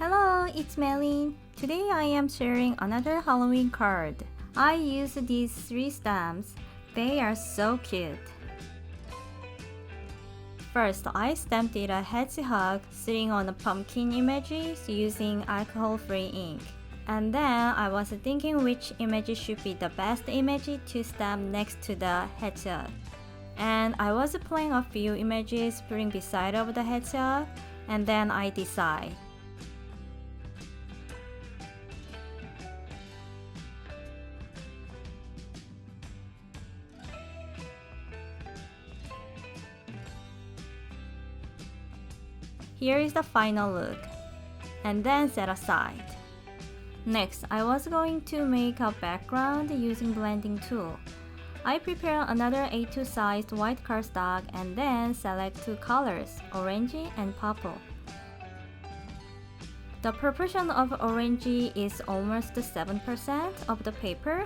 Hello, it's Melin. Today I am sharing another Halloween card. I use these 3 stamps. They are so cute. First, I stamped it a hedgehog sitting on a pumpkin images using alcohol-free ink. And then I was thinking which image should be the best image to stamp next to the hedgehog. And I was playing a few images putting beside of the hedgehog, and then I decide. Here is the final look, and then set aside. Next, I was going to make a background using blending tool. I prepare another A2 sized white cardstock and then select 2 colors, orange and purple. The proportion of orange is almost 7% of the paper,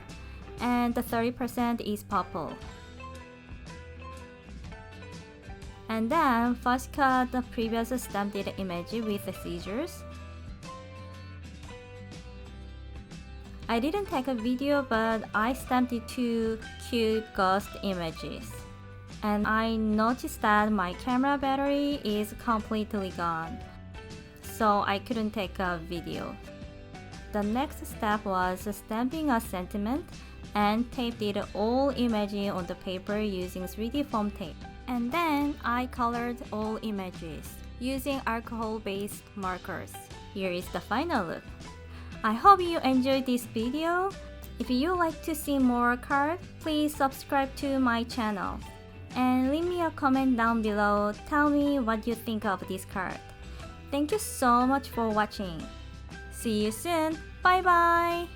and the 30% is purple. And then first cut the previous stamped image with the scissors. I didn't take a video, but I stamped 2 cute ghost images. And I noticed that my camera battery is completely gone, so I couldn't take a video. The next step was stamping a sentiment and taped it all image on the paper using 3D foam tape. And then I colored all images using alcohol-based markers. Here is the final look. I hope you enjoyed this video. If you like to see more cards, please subscribe to my channel. And leave me a comment down below. Tell me what you think of this card. Thank you so much for watching. See you soon. Bye bye.